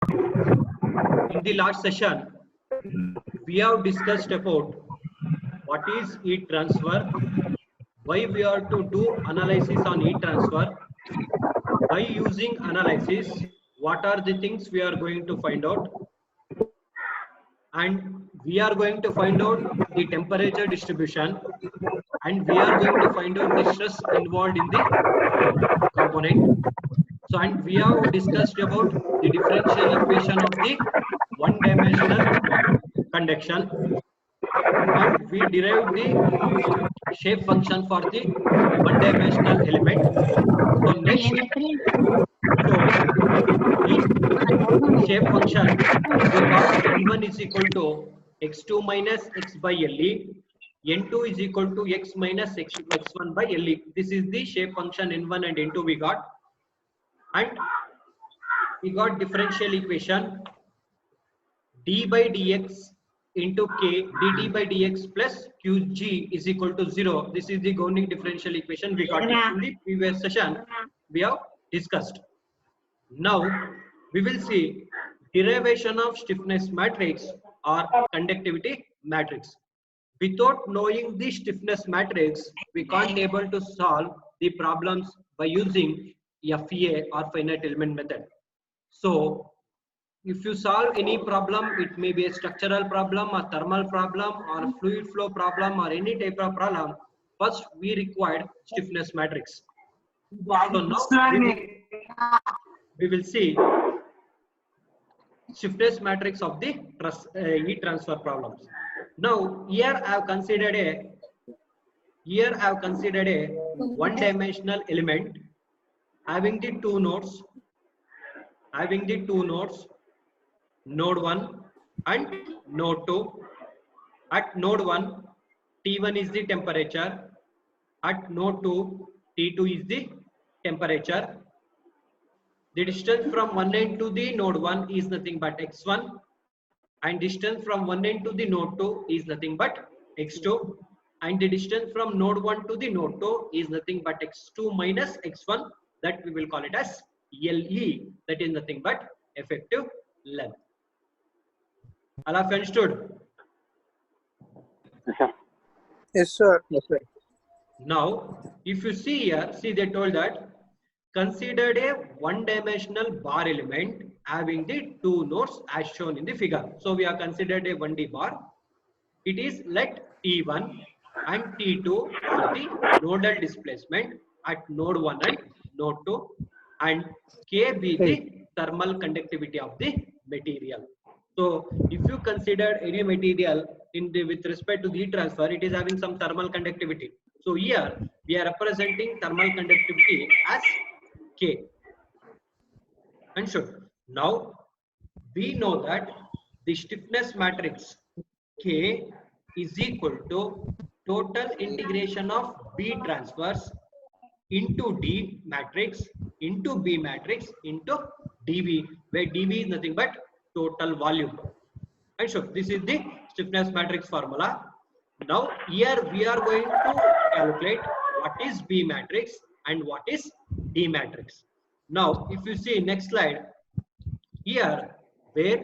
In the last session, we have discussed about what is heat transfer, why we are to do analysis on heat transfer, by using analysis, what are the things we are going to find out, and we are going to find out the temperature distribution, and we are going to find out the stress involved in the component. So, and we have discussed about the differential equation of the one-dimensional conduction, and we derived the shape function for the one-dimensional element. So next, so in shape function, we got n1 is equal to x2 minus x by le, n2 is equal to x minus x1 by le. This is the shape function n1 and n2 we got, and we got differential equation d by dx into k dt by dx plus qg is equal to 0. This is the Goulding differential equation. We got it in the previous session. We have discussed. Now we will see derivation of stiffness matrix or conductivity matrix. Without knowing the stiffness matrix, we can't able to solve the problems by using FEA or finite element method. So if you solve any problem, it may be a structural problem, a thermal problem, or a fluid flow problem, or any type of problem, first we required stiffness matrix. So now we will see stiffness matrix of the heat transfer problems. Now here I have considered a one-dimensional element having the two nodes, node 1 and node 2. At node 1, T1 is the temperature. At node 2, T2 is the temperature. The distance from one end to the node 1 is nothing but x1, and distance from one end to the node 2 is nothing but x2, and the distance from node 1 to the node 2 is nothing but x2 minus x1, that we will call it as LE, that is nothing but effective length. All of you understood? Yes, sir. Yes, sir. Now, if you see here, see they told that considered a one-dimensional bar element having the two nodes as shown in the figure. So we have considered a 1D bar. It is let T1 and T2 are the nodal displacement at node 1 and node 2, and K be the thermal conductivity of the material. So if you consider any material with respect to the heat transfer, it is having some thermal conductivity. So here we are representing thermal conductivity as K. And so now we know that the stiffness matrix K is equal to total integration of B transfers into D matrix into B matrix into dV, where dV is nothing but total volume. And so this is the stiffness matrix formula. Now here we are going to calculate what is B matrix and what is D matrix. Now if you see next slide, here where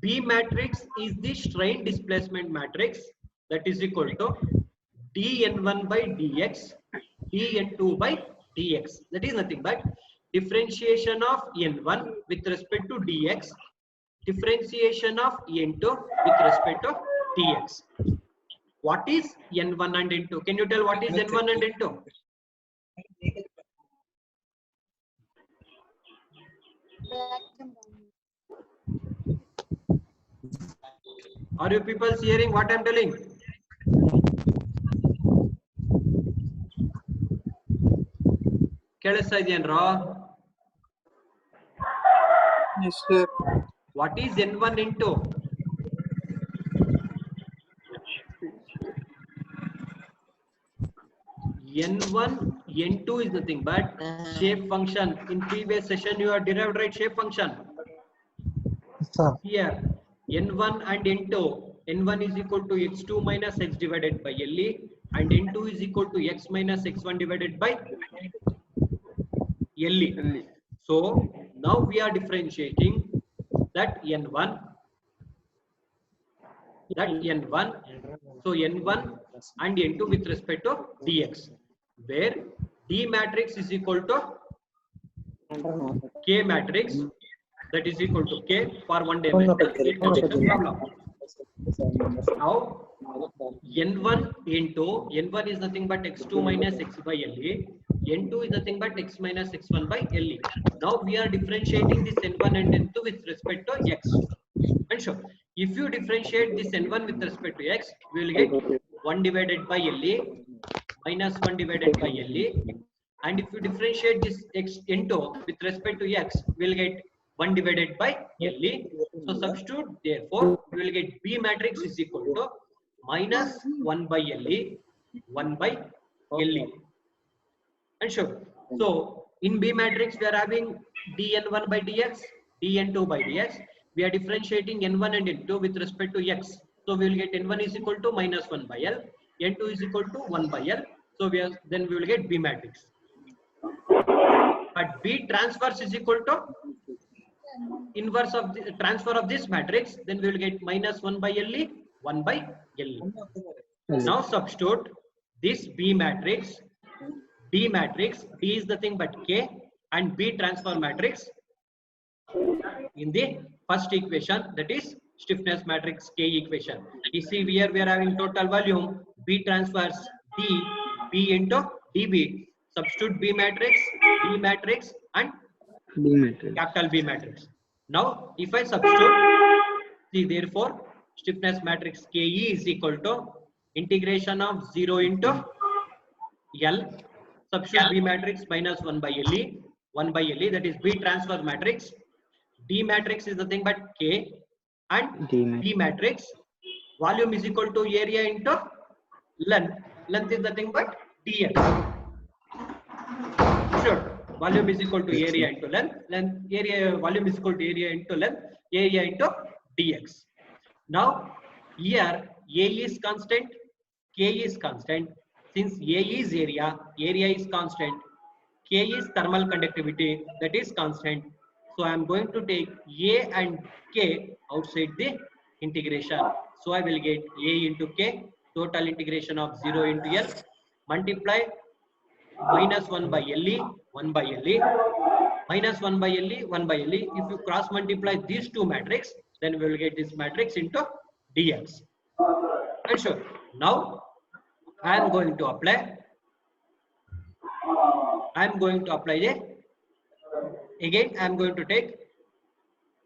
B matrix is the strain displacement matrix, that is equal to dN1 by dx, dN2 by dx. That is nothing but differentiation of N1 with respect to dx, differentiation of N2 with respect to dx. What is N1 and N2? Can you tell what is N1 and N2? Are you people hearing what I am telling? Kelsa idೆಯೇನ್ರಾ? Yes, sir. What is N1 N2? N1 N2 is nothing but shape function. In previous session you have derived right shape function. Here N1 and N2. N1 is equal to x2 minus x divided by LE, and N2 is equal to x minus x1 divided by LE. So now we are differentiating that N1, so N1 and N2 with respect to dx, where D matrix is equal to K matrix, that is equal to K for one dimensional problem. Now N1 into N1 is nothing but x2 minus x by LE, N2 is nothing but x minus x1 by LE. Now we are differentiating this N1 and N2 with respect to x. And sure, if you differentiate this N1 with respect to x, we will get 1 divided by LE minus 1 divided by LE. And if you differentiate this x N2 with respect to x, we will get 1 divided by LE. So substitute, therefore, we will get B matrix is equal to minus 1 by LE, 1 by LE. And sure. So in B matrix, we are having dn1 by dx, dn2 by dx. We are differentiating n1 and n2 with respect to x. So we will get n1 is equal to minus 1 by L, n2 is equal to 1 by L. So then we will get B matrix. But B transverse is equal to inverse of the transfer of this matrix. Then we will get minus 1 by LE, 1 by LE. Now substitute this B matrix, D matrix, D is nothing but K, and B transfer matrix in the first equation, that is stiffness matrix K equation. You see here we are having total volume, B transfers D, B into DB. Substitute B matrix, D matrix, and B matrix. capital B matrix. Now if I substitute, see therefore stiffness matrix KE is equal to integration of 0 into L, substitute B matrix minus 1 by LE, 1 by LE, that is B transfer matrix. D matrix is nothing but K, and B matrix volume is equal to area into length. Length is nothing but dx. Sure. Volume is equal to area into length. Area volume is equal to area into length. Area into dx. Now here A is constant, K is constant. Since A is area is constant. K is thermal conductivity, that is constant. So I am going to take A and K outside the integration. So I will get A into K, total integration of 0 into L, multiply minus 1 by LE, 1 by LE, minus 1 by LE, 1 by LE. If you cross multiply these two matrix, then we will get this matrix into dx. And sure, now I am going to apply the, again I am going to take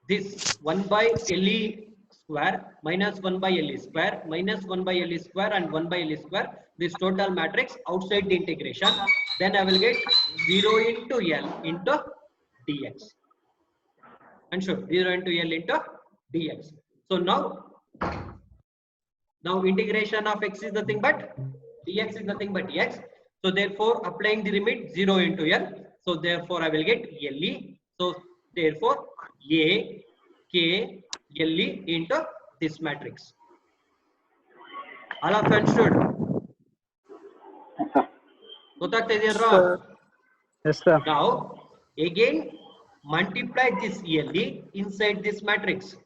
this 1 by LE square minus 1 by LE square minus 1 by LE square and 1 by LE square, this total matrix outside the integration. Then I will get 0 into L into dx. And sure, 0 into L into dx. So now integration of x is nothing but dx is nothing but dx. So therefore applying the limit 0 into L. So therefore I will get LE. So therefore A, K, LE into this matrix. All of understood? Yes, sir. Now again multiply this LE inside this matrix.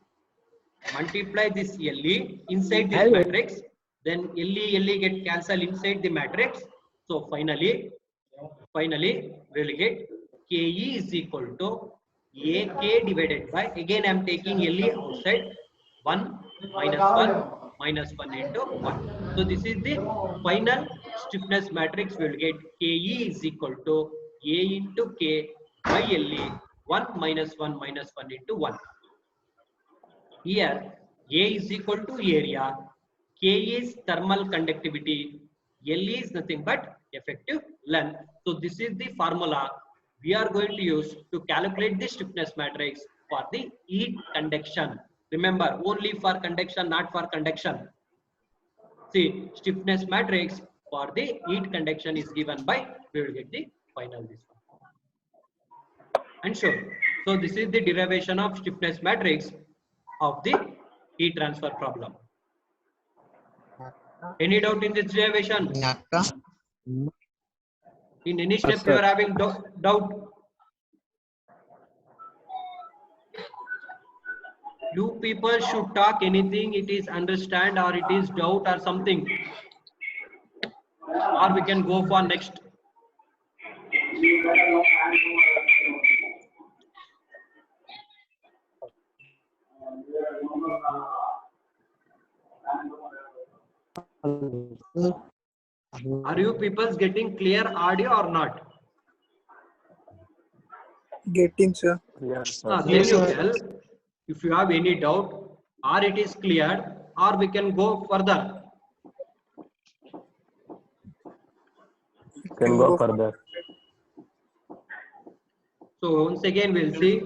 Multiply this LE inside this matrix. Then LE get cancelled inside the matrix. So finally we will get KE is equal to AK divided by, again I am taking LE outside, 1 minus 1 into 1. So this is the final stiffness matrix. We will get KE is equal to A into K by LE, 1 minus 1 into 1. Here A is equal to area, K is thermal conductivity, LE is nothing but effective length. So this is the formula we are going to use to calculate the stiffness matrix for the heat conduction. Remember, only for conduction, not for conduction. See, stiffness matrix for the heat conduction is given by, we will get the final this one. And sure. So this is the derivation of stiffness matrix of the heat transfer problem. Any doubt in this derivation? In any step you are having doubt? You people should talk anything. It is understand or it is doubt or something. Or we can go for next. Are you people getting clear audio or not? Getting, sir. Yes, Then sir. you tell if you have any doubt or it is cleared or we can go further. Can go further. So once again we'll see.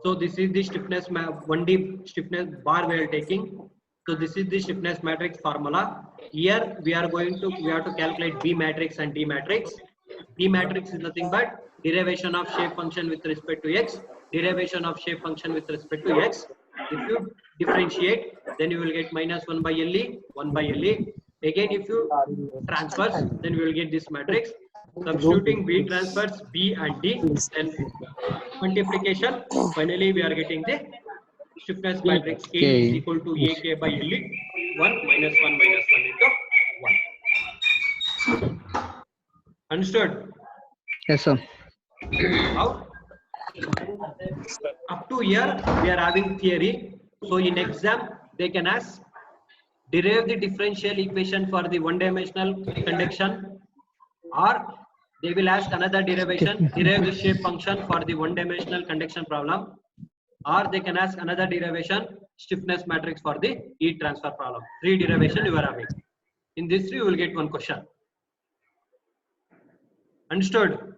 So this is the stiffness 1D stiffness bar we are taking. So this is the stiffness matrix formula. Here we have to calculate B matrix and D matrix. B matrix is nothing but derivation of shape function with respect to x, derivation of shape function with respect to x. If you differentiate, then you will get minus 1 by LE, 1 by LE. Again, if you transfers, then we will get this matrix. Substituting B transfers B and D, then multiplication. Finally, we are getting the stiffness matrix K is equal to AK by LE, 1 minus 1 minus 1 into 1. Understood? Yes, sir. Now, up to here, we are having theory. So in exam, they can ask, derive the differential equation for the one-dimensional conduction, or they will ask another derivation, derive the shape function for the one-dimensional conduction problem, or they can ask another derivation, stiffness matrix for the heat transfer problem. 3 derivation you are having. In this 3, you will get 1 question. Understood?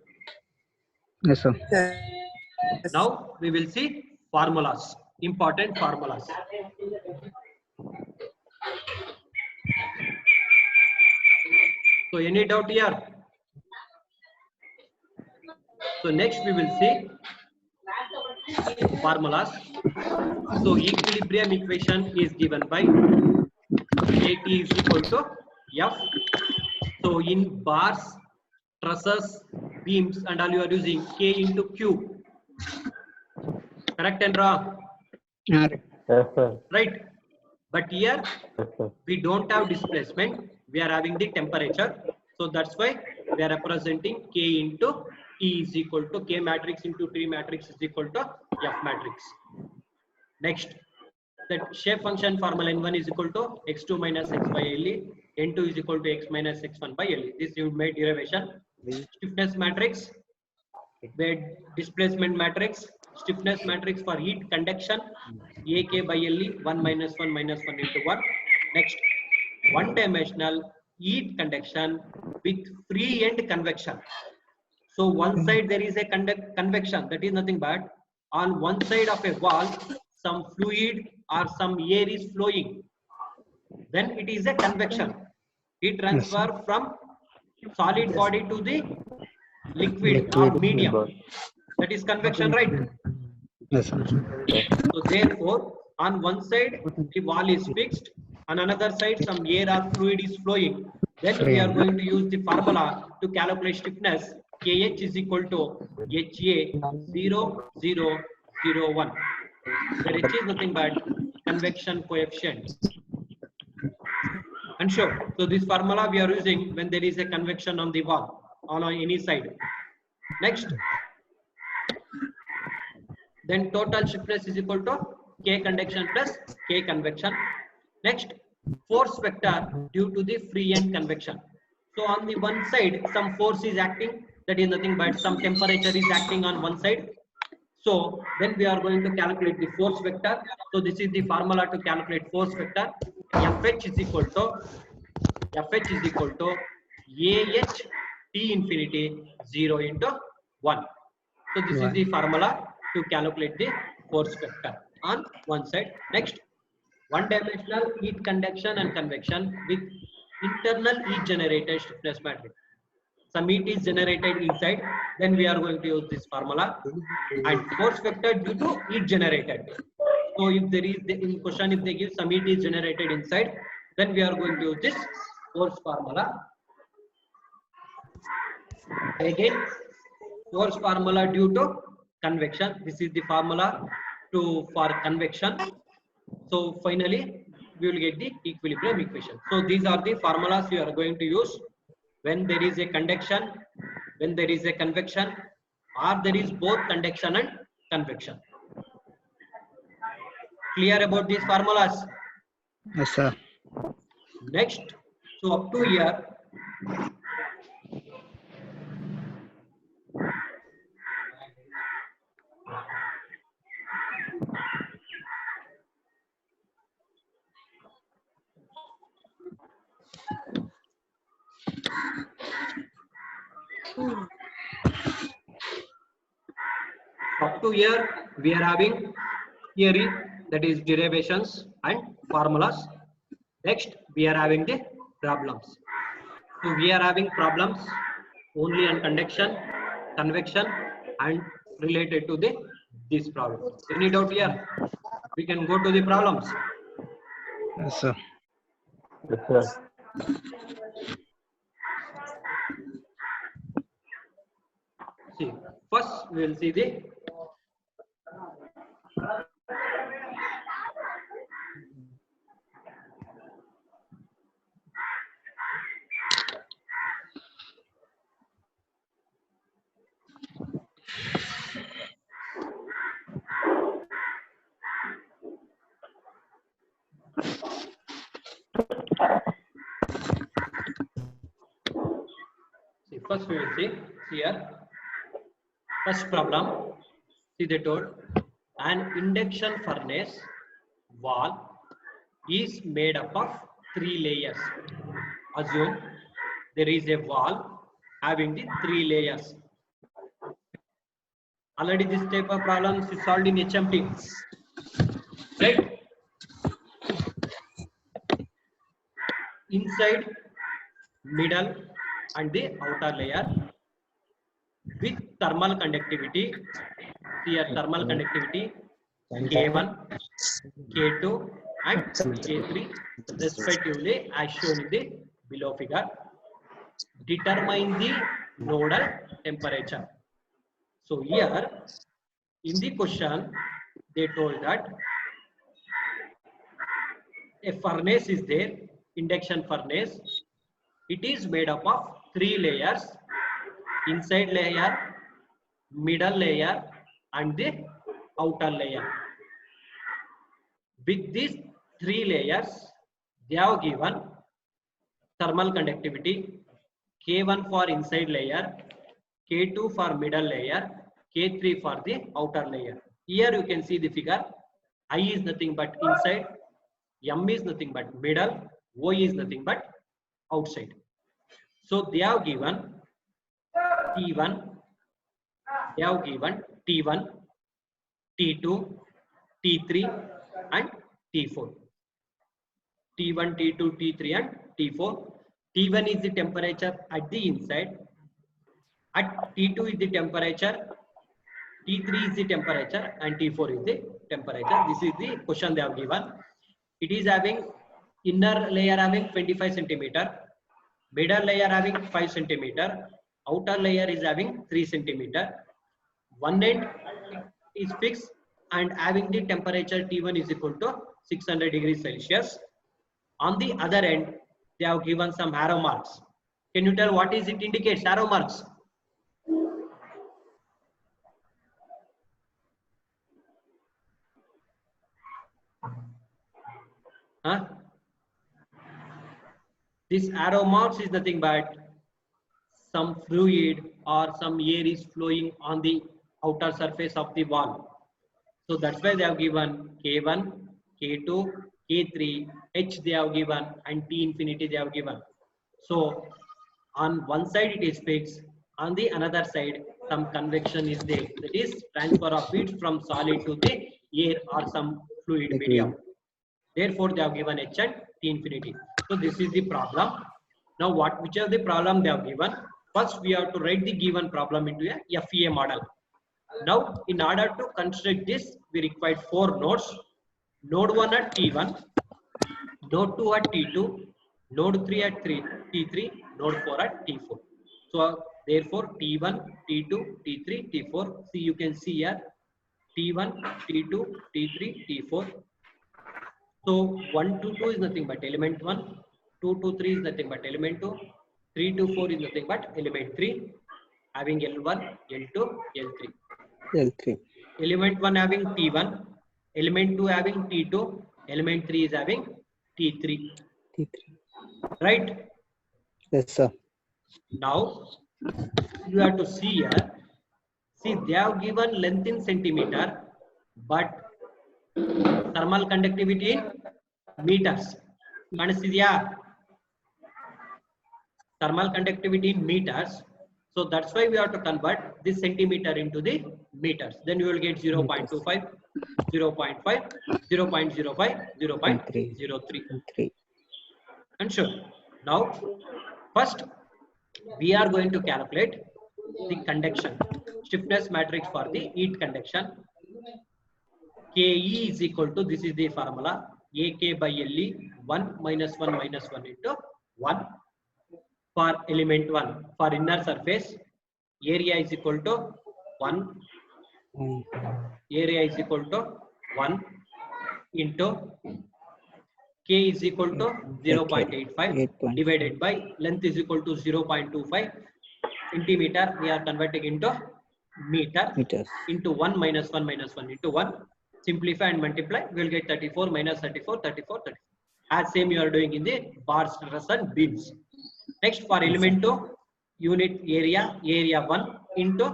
Yes, sir. Yes. Now we will see formulas, important formulas. So any doubt here? So next we will see formulas. So equilibrium equation is given by AT is equal to F. So in bars, trusses, beams and all you are using K into Q. Correct and wrong? Yeah. Yes, sir. Right? But here Yes, sir. we don't have displacement, we are having the temperature. So that's why we are representing K into T is equal to K matrix into T matrix is equal to F matrix. Next, that shape function formula N1 is equal to x2 minus x by LE, N2 is equal to x minus x1 by LE. This you made derivation. Stiffness matrix, where displacement matrix, stiffness matrix for heat conduction, AK by LE, 1 minus 1 minus 1 into 1. Next, one-dimensional heat conduction with free end convection. So one side there is a convection, that is nothing but on one side of a wall, some fluid or some air is flowing. Then it is a convection. Heat transfer from solid body to the liquid or medium. That is convection, right? Yes, sir. So therefore, on one side the wall is fixed, on another side some air or fluid is flowing. Then we are going to use the formula to calculate stiffness. KH is equal to HA 0, 0, 0, 1. Where H is nothing but convection coefficient. And sure, so this formula we are using when there is a convection on the wall on any side. Next, then total stiffness is equal to K conduction plus K convection. Next, force vector due to the free end convection. So on the one side, some force is acting, that is nothing but some temperature is acting on one side. So then we are going to calculate the force vector. So this is the formula to calculate force vector. Fh is equal to AH T infinity 0 into 1. So this is the formula to calculate the force vector on one side. Next, one-dimensional heat conduction and convection with internal heat generated stiffness matrix. Some heat is generated inside, then we are going to use this formula, and force vector due to heat generated. So if there is in question, if they give some heat is generated inside, then we are going to use this force formula. Again, force formula due to convection. This is the formula for convection. So finally, we will get the equilibrium equation. So these are the formulas you are going to use when there is a conduction, when there is a convection, or there is both conduction and convection. Clear about these formulas? Yes, sir. Next, so up to here, we are having theory, that is derivations and formulas. Next, we are having the problems. So we are having problems only on conduction, convection, and related to this problem. Any doubt here? We can go to the problems. Yes, sir. Yes, sir. See, first we will see the first we will see here. First problem, see they told an induction furnace wall is made up of 3 layers. Assume there is a wall having the 3 layers. Already this type of problems is solved in HMT, right? Inside, middle and the outer layer with thermal conductivity. Here thermal conductivity K1, K2 and K3 respectively as shown in the below figure. Determine the nodal temperature. So here in the question they told that a furnace is there, induction furnace. It is made up of 3 layers, inside layer, middle layer and the outer layer. With these 3 layers, they have given thermal conductivity K1 for inside layer, K2 for middle layer, K3 for the outer layer. Here you can see the figure. I is nothing but inside, M is nothing but middle, O is nothing but outside. So they have given T1, they have given T1, T2, T3 and T4. T1, T2, T3 and T4. T1 is the temperature at the inside. At T2 is the temperature, T3 is the temperature and T4 is the temperature. This is the question they have given. It is having inner layer having 25 centimeter, middle layer having 5 centimeter, outer layer is having 3 centimeter. One end is fixed and having the temperature T1 is equal to 600 degrees Celsius. On the other end, they have given some arrow marks. Can you tell what is it indicates, arrow marks? Huh? This arrow marks is nothing but some fluid or some air is flowing on the outer surface of the wall. So that's why they have given K1, K2, K3, H they have given and T infinity they have given. So on one side it is fixed, on the another side some convection is there. That is transfer of heat from solid to the air or some fluid medium. Therefore they have given H and T infinity. So this is the problem. Now which are the problem they have given? First we have to write the given problem into a FEA model. Now in order to construct this we require 4 nodes. Node 1 at T1, node 2 at T2, node 3 at T3, node 4 at T4. So therefore T1, T2, T3, T4. See, you can see here T1, T2, T3, T4. So 1 to 2 is nothing but element 1. 2 to 3 is nothing but element 2. 3 to 4 is nothing but element 3. Having L1, L2, L3. L3. Element 1 having T1. Element 2 having T2. Element 3 is having T3. T3. Right? Yes, sir. Now you have to see here. See, they have given length in centimeter, but thermal conductivity in meters. Thermal conductivity in meters. So that's why we have to convert this centimeter into the meters. Then you will get 0.25, 0.5, 0.05, 0.03. 3. And sure. Now, first we are going to calculate the conduction stiffness matrix for the heat conduction. Ke is equal to, this is the formula, AK by LE, 1 minus 1 minus 1 into 1 for element 1. For inner surface, area is equal to 1. Area is equal to 1 into K is equal to 0.85 divided by length is equal to 0.25 centimeter. We are converting into meter into 1 minus 1 minus 1 into 1. Simplify and multiply. We will get 34 minus 34, 34, 34. As same you are doing in the bars, truss and beams. Next for element 2, unit area, area 1 into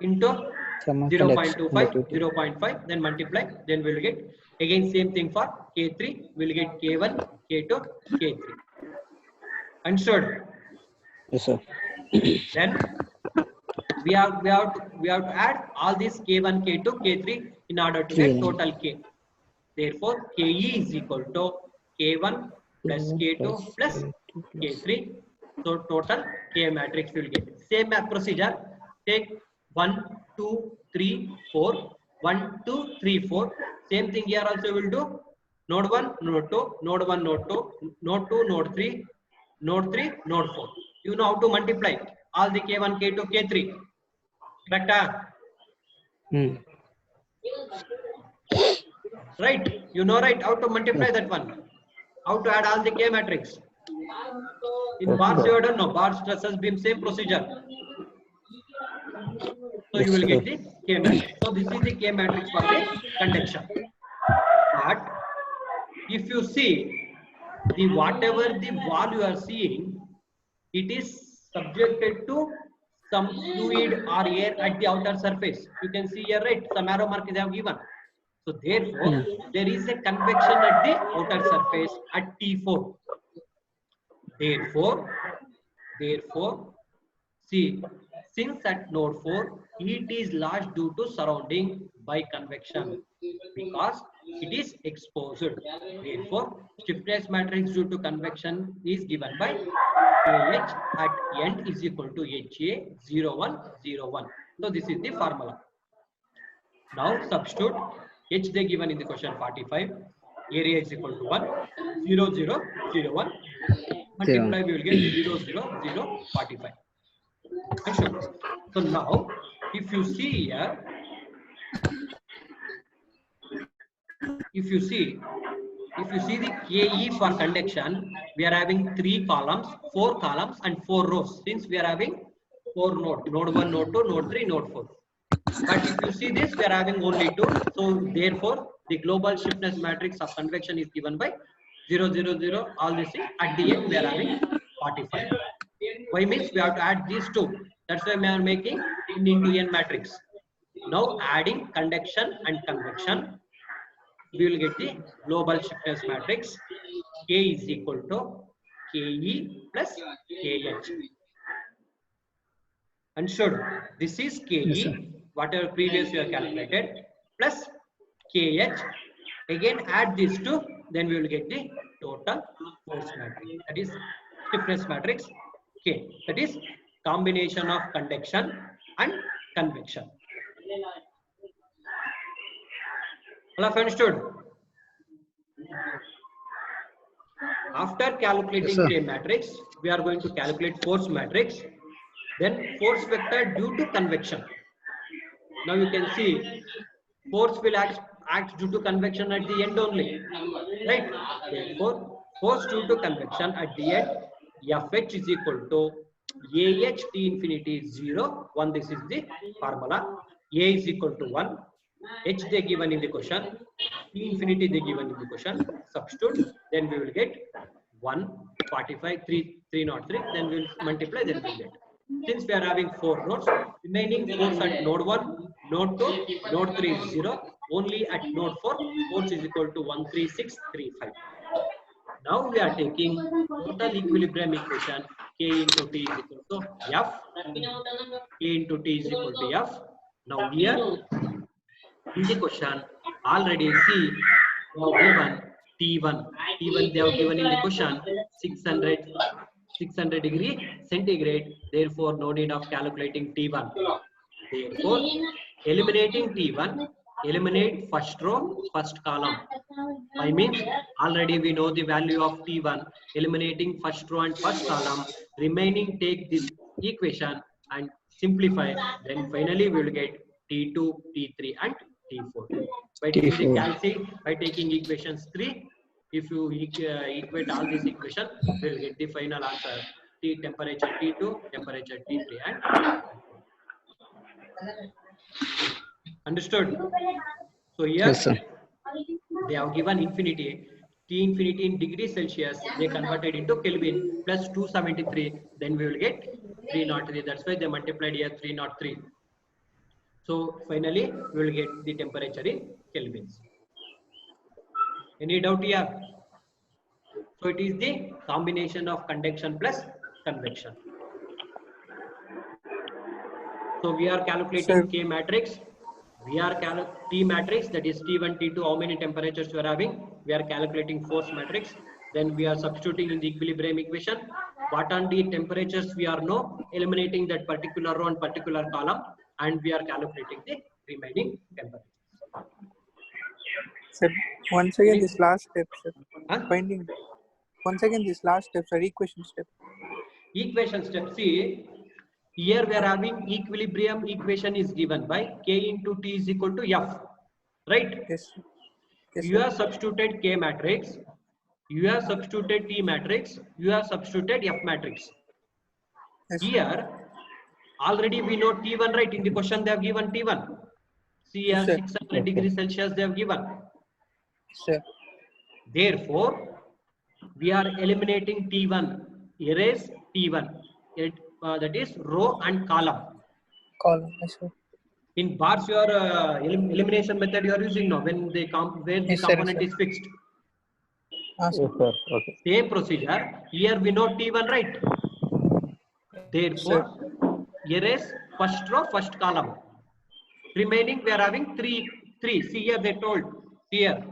into 0.25, 0.5, then multiply, then we will get again same thing for K3, we will get K1, K2, K3. Understood? Yes, sir. Then we have to add all these K1, K2, K3 in order to get total K. Therefore, Ke is equal to K1 plus K2 plus K3. So total K matrix will get. Same procedure. Take 1, 2, 3, 4. 1, 2, 3, 4. Same thing here also will do. Node 1, node 2, node 1, node 2, node 2, node 3, node 3, node 4. You know how to multiply all the K1, K2, K3. Correct? Right? You know, right? How to multiply that one? How to add all the K matrix? In bars, you don't know. Bars, trusses, beam, same procedure. So you will get the K matrix. So this is the K matrix for the conduction. But if you see the whatever the wall you are seeing, it is subjected to some fluid or air at the outer surface. You can see here, right? Some arrow mark they have given. So therefore, there is a convection at the outer surface at T4. Therefore, see, since at node 4, heat is lost due to surrounding by convection because it is exposed. Therefore, stiffness matrix due to convection is given by KH at end is equal to HA 0101. So this is the formula. Now substitute H they given in the question 45. Area is equal to 1, 0, 0, 0, 1. Multiply, we will get 0, 0, 0, 45. Sure. So now, if you see here, if you see the KE for conduction, we are having 3 columns, 4 columns and 4 rows. Since we are having 4 nodes, node 1, node 2, node 3, node 4. But if you see this, we are having only 2. So therefore, the global stiffness matrix of convection is given by 0, 0, 0. All this is at the end we are having 45. Why means we have to add these 2. That's why we are making N into N matrix. Now adding conduction and convection, we will get the global stiffness matrix. K is equal to KE plus KH. Understood? This is KE, whatever previous we have calculated, plus KH. Again add these 2, then we will get the total force matrix. That is stiffness matrix K. That is combination of conduction and convection. All have understood? After calculating K matrix, we are going to calculate force matrix. Then force vector due to convection. Now you can see force will act due to convection at the end only, right? Therefore, force due to convection at the end, Fh is equal to Ah T infinity is 0, 1. This is the formula. A is equal to 1. H they given in the question. T infinity they given in the question. Substitute. Then we will get 1, 45, 303. Then we will multiply. Then we will get. Since we are having 4 nodes, remaining force at node 1, node 2, node 3 is 0. Only at node 4, force is equal to 13635. Now we are taking total equilibrium equation. K into T is equal to F. K into T is equal to F. Now here in the question already see they have given T1. T1 they have given in the question 600 degree centigrade. Therefore, no need of calculating T1. Therefore, eliminating T1, eliminate first row, first column. I mean, already we know the value of T1. Eliminating first row and first column. Remaining, take this equation and simplify. Then finally we will get T2, T3 and T4. By taking the calc, by taking equations 3, if you equate all these equations, we will get the final answer. T temperature T2, temperature T3 and understood? So here Yes, sir. they have given infinity. T infinity in degrees Celsius, they converted into Kelvin plus 273. Then we will get 303. That's why they multiplied here 303. So finally, we will get the temperature in kelvins. Any doubt here? So it is the combination of conduction plus convection. So we are calculating K matrix. We are T matrix, that is T1, T2, how many temperatures we are having. We are calculating force matrix. Then we are substituting in the equilibrium equation. What are the temperatures we are know, eliminating that particular row and particular column, and we are calculating the remaining temperatures. Sir, once again this last step, sir. Huh? Finding. Once again this last step, sir. Equation step. Equation step. See, here we are having equilibrium equation is given by K into T is equal to F, right? Yes. Yes, You sir. have substituted K matrix, you have substituted T matrix, you have substituted F matrix. Yes, sir. Here, already we know T1, right? In the question they have given T1. See here, Yes, sir. 600 degrees Celsius they have given. Sir. Therefore, we are eliminating T1, erase T1. That is row and column. Column. Yes, sir. In bars, your elimination method you are using now when they where the Yes, sir, component sir. is fixed. Yes, sir. Okay. Same procedure. Here we know T1, right? Therefore, erase first row, first column. Remaining we are having three. See here they told here.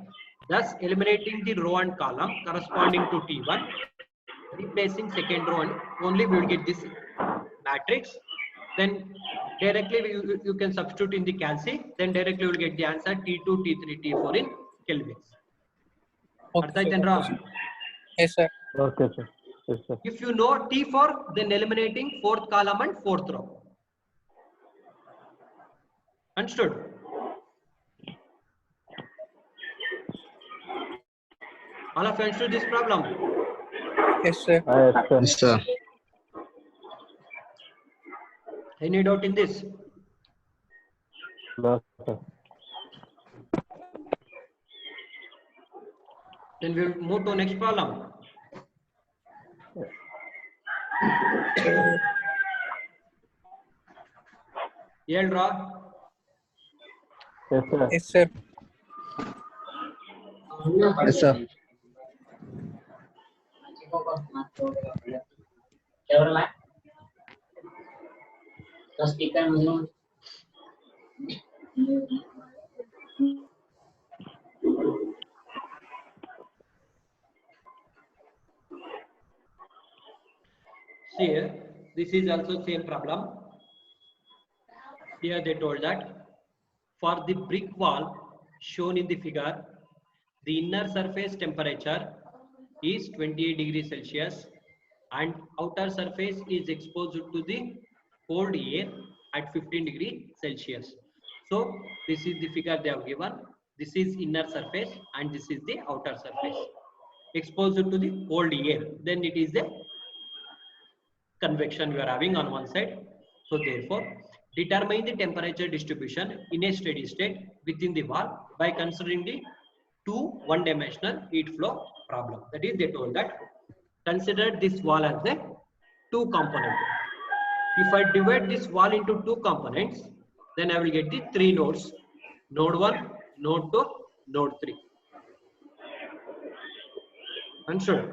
Thus eliminating the row and column corresponding to T1, replacing second row and only we will get this matrix. Then directly you can substitute in the calc. Then directly you will get the answer T2, T3, T4 in kelvins. Okay. Yes, sir. Okay, sir. Yes, sir. If you know T4, then eliminating fourth column and fourth row. Understood? All of you understood this problem? Yes, sir. Yes, sir. Yes, sir. Any doubt in this? No, sir. Then we will move to next problem. Draw. Yes, sir. Yes, sir. Yes, sir. See here, this is also same problem. Here they told that for the brick wall shown in the figure, the inner surface temperature is 28 degrees Celsius and outer surface is exposed to the cold air at 15 degrees Celsius. So this is the figure they have given. This is inner surface and this is the outer surface. Exposed to the cold air, then it is the convection we are having on one side. So therefore, determine the temperature distribution in a steady state within the wall by considering the two one-dimensional heat flow problem. That is, they told that consider this wall as a two component. If I divide this wall into two components, then I will get the three nodes: node 1, node 2, node 3. Understood?